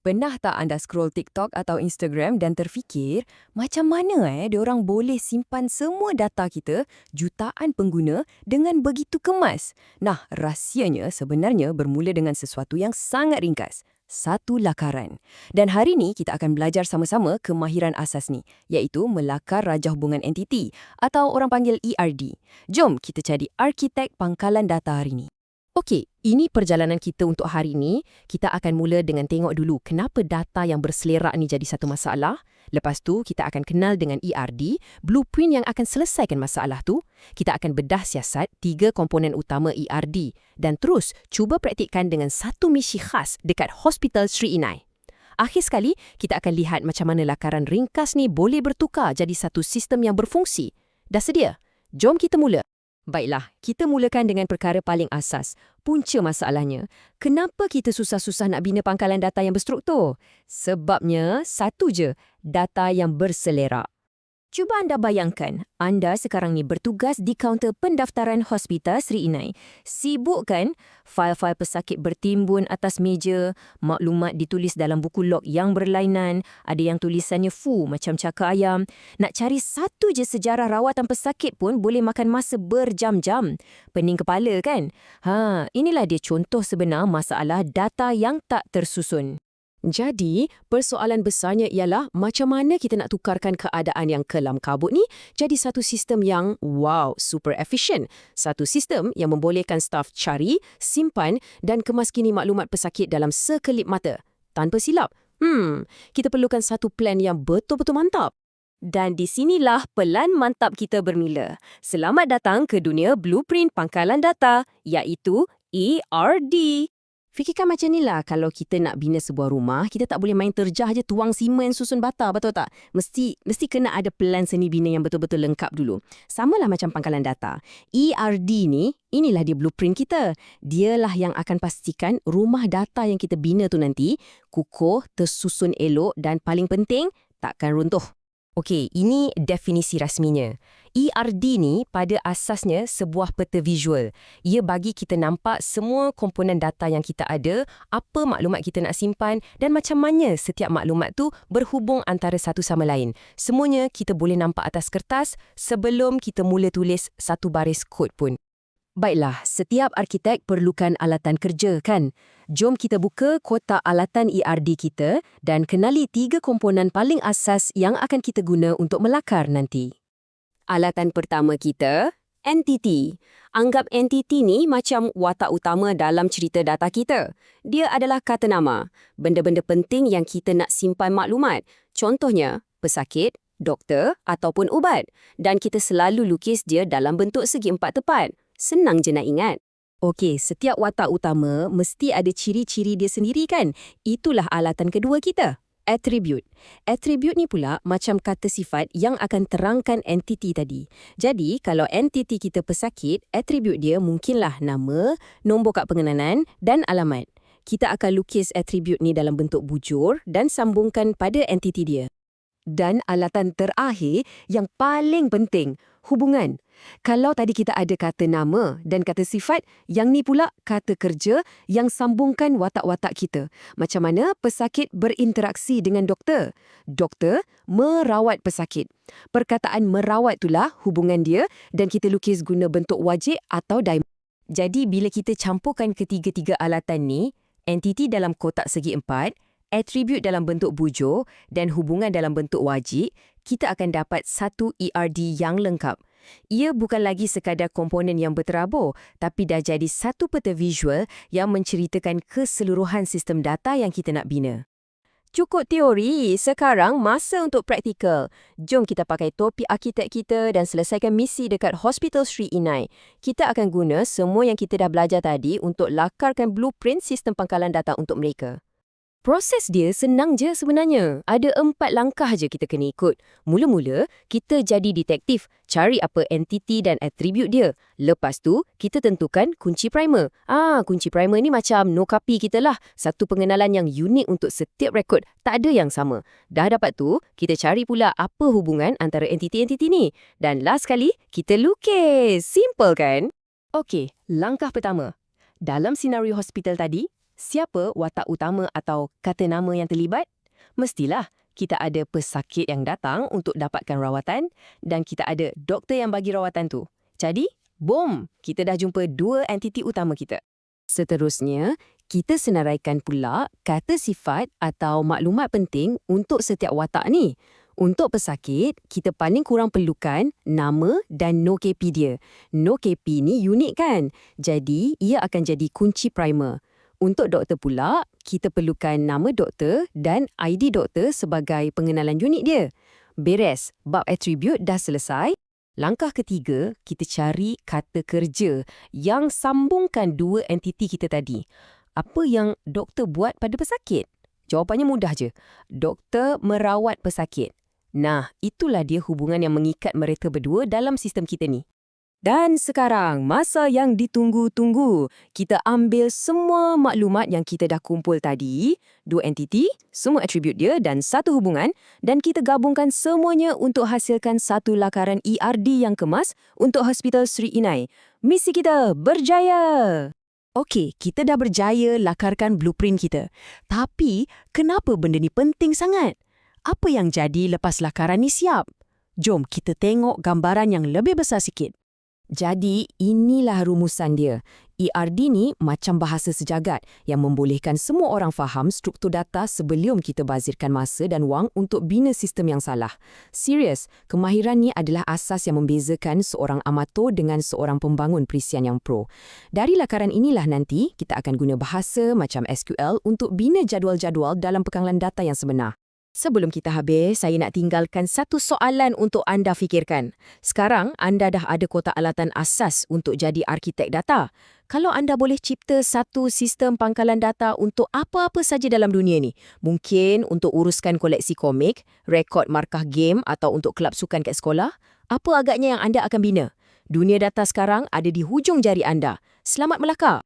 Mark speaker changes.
Speaker 1: Pernah tak anda scroll TikTok atau Instagram dan terfikir, macam mana diorang boleh simpan semua data kita, jutaan pengguna, dengan begitu kemas? Nah, rahsianya sebenarnya bermula dengan sesuatu yang sangat ringkas. Satu lakaran. Dan hari ini kita akan belajar sama-sama kemahiran asas ni, iaitu melakar raja hubungan entiti atau orang panggil ERD. Jom kita jadi arkitek pangkalan data hari ini.
Speaker 2: Okey, ini perjalanan kita untuk hari ini. Kita akan mula dengan tengok dulu kenapa data yang berselerak ni jadi satu masalah. Lepas tu, kita akan kenal dengan ERD, blueprint yang akan selesaikan masalah tu. Kita akan bedah siasat 3 komponen utama ERD dan terus cuba praktikkan dengan satu misi khas dekat Hospital Sri Inai. Akhir sekali, kita akan lihat macam mana lakaran ringkas ni boleh bertukar jadi satu sistem yang berfungsi. Dah sedia? Jom kita mula. Baiklah, kita mulakan dengan perkara paling asas. Punca masalahnya, kenapa kita susah-susah nak bina pangkalan data yang berstruktur? Sebabnya, satu je, data yang berselerak. Cuba anda bayangkan, anda sekarang ni bertugas di kaunter pendaftaran Hospital Sri Inai. Sibuk kan? Fail-fail pesakit bertimbun atas meja, maklumat ditulis dalam buku log yang berlainan, ada yang tulisannya full macam cakar ayam. Nak cari satu je sejarah rawatan pesakit pun boleh makan masa berjam-jam. Pening kepala kan? Inilah dia contoh sebenar masalah data yang tak tersusun. Jadi, persoalan besarnya ialah macam mana kita nak tukarkan keadaan yang kelam kabut ni jadi satu sistem yang, super efisien. Satu sistem yang membolehkan staf cari, simpan dan kemaskini maklumat pesakit dalam sekelip mata. Tanpa silap. Kita perlukan satu plan yang betul-betul mantap. Dan di sinilah pelan mantap kita bermula. Selamat datang ke dunia blueprint pangkalan data, iaitu ERD. Fikirkan macam ni lah, kalau kita nak bina sebuah rumah, kita tak boleh main terjah je tuang simen susun bata, betul tak? Mesti kena ada pelan seni bina yang betul-betul lengkap dulu. Samalah macam pangkalan data. ERD ni, inilah dia blueprint kita. Dialah yang akan pastikan rumah data yang kita bina tu nanti kukuh, tersusun elok dan paling penting, takkan runtuh. Okey, ini definisi rasminya. ERD ni pada asasnya sebuah peta visual. Ia bagi kita nampak semua komponen data yang kita ada, apa maklumat kita nak simpan dan macam mana setiap maklumat tu berhubung antara satu sama lain. Semuanya kita boleh nampak atas kertas sebelum kita mula tulis satu baris kod pun. Baiklah, setiap arkitek perlukan alatan kerja kan? Jom kita buka kotak alatan ERD kita dan kenali 3 komponen paling asas yang akan kita guna untuk melakar nanti. Alatan pertama kita, entiti. Anggap entiti ni macam watak utama dalam cerita data kita. Dia adalah kata nama, benda-benda penting yang kita nak simpan maklumat. Contohnya, pesakit, doktor ataupun ubat. Dan kita selalu lukis dia dalam bentuk segi empat tepat. Senang je nak ingat. Okey, setiap watak utama mesti ada ciri-ciri dia sendiri kan? Itulah alatan kedua kita. Attribute. Attribute ni pula macam kata sifat yang akan terangkan entiti tadi. Jadi, kalau entiti kita pesakit, attribute dia mungkinlah nama, nombor kad pengenalan dan alamat. Kita akan lukis attribute ni dalam bentuk bujur dan sambungkan pada entiti dia. Dan alatan terakhir yang paling penting, hubungan. Kalau tadi kita ada kata nama dan kata sifat, yang ni pula kata kerja yang sambungkan watak-watak kita. Macam mana pesakit berinteraksi dengan doktor. Doktor merawat pesakit. Perkataan merawat itulah hubungan dia dan kita lukis guna bentuk wajik atau diamond. Jadi bila kita campurkan ketiga-tiga alatan ni, entiti dalam kotak segi empat, atribut dalam bentuk bujur dan hubungan dalam bentuk wajik, kita akan dapat satu ERD yang lengkap. Ia bukan lagi sekadar komponen yang berterabur, tapi dah jadi satu peta visual yang menceritakan keseluruhan sistem data yang kita nak bina. Cukup teori, sekarang masa untuk praktikal. Jom kita pakai topi arkitek kita dan selesaikan misi dekat Hospital Sri Inai. Kita akan guna semua yang kita dah belajar tadi untuk lakarkan blueprint sistem pangkalan data untuk mereka. Proses dia senang je sebenarnya. Ada 4 langkah je kita kena ikut. Mula-mula, kita jadi detektif, cari apa entiti dan atribut dia. Lepas tu, kita tentukan kunci primer. Kunci primer ni macam no copy kita lah. Satu pengenalan yang unik untuk setiap rekod. Tak ada yang sama. Dah dapat tu, kita cari pula apa hubungan antara entiti-entiti ni. Dan last kali, kita lukis. Simple kan? Okey, langkah pertama. Dalam senario hospital tadi,
Speaker 1: Siapa watak utama atau kata nama yang terlibat? Mestilah kita ada pesakit yang datang untuk dapatkan rawatan dan kita ada doktor yang bagi rawatan tu. Jadi, bom, kita dah jumpa dua entiti utama kita.
Speaker 2: Seterusnya, kita senaraikan pula kata sifat atau maklumat penting untuk setiap watak ni. Untuk pesakit, kita paling kurang perlukan nama dan no KP dia. No KP ni unik kan? Jadi, ia akan jadi kunci primer. Untuk doktor pula, kita perlukan nama doktor dan ID doktor sebagai pengenalan unik dia. Beres, bab atribut dah selesai. Langkah ketiga, kita cari kata kerja yang sambungkan dua entiti kita tadi. Apa yang doktor buat pada pesakit? Jawapannya mudah je. Doktor merawat pesakit. Nah, itulah dia hubungan yang mengikat mereka berdua dalam sistem kita ni. Dan sekarang, masa yang ditunggu-tunggu. Kita ambil semua maklumat yang kita dah kumpul tadi, dua entiti, semua atribut dia dan satu hubungan, dan kita gabungkan semuanya untuk hasilkan satu lakaran ERD yang kemas untuk Hospital Sri Inai. Misi kita berjaya! Okey, kita dah berjaya lakarkan blueprint kita. Tapi, kenapa benda ni penting sangat? Apa yang jadi lepas lakaran ni siap? Jom kita tengok gambaran yang lebih besar sikit. Jadi, inilah rumusan dia. ERD ni macam bahasa sejagat yang membolehkan semua orang faham struktur data sebelum kita bazirkan masa dan wang untuk bina sistem yang salah. Serius, kemahiran ni adalah asas yang membezakan seorang amatur dengan seorang pembangun perisian yang pro. Dari lakaran inilah nanti, kita akan guna bahasa macam SQL untuk bina jadual-jadual dalam pekanglan data yang sebenar. Sebelum kita habis, saya nak tinggalkan satu soalan untuk anda fikirkan. Sekarang, anda dah ada kotak alatan asas untuk jadi arkitek data. Kalau anda boleh cipta satu sistem pangkalan data untuk apa-apa saja dalam dunia ni, mungkin untuk uruskan koleksi komik, rekod markah game atau untuk kelab sukan kat sekolah, apa agaknya yang anda akan bina? Dunia data sekarang ada di hujung jari anda. Selamat melakar!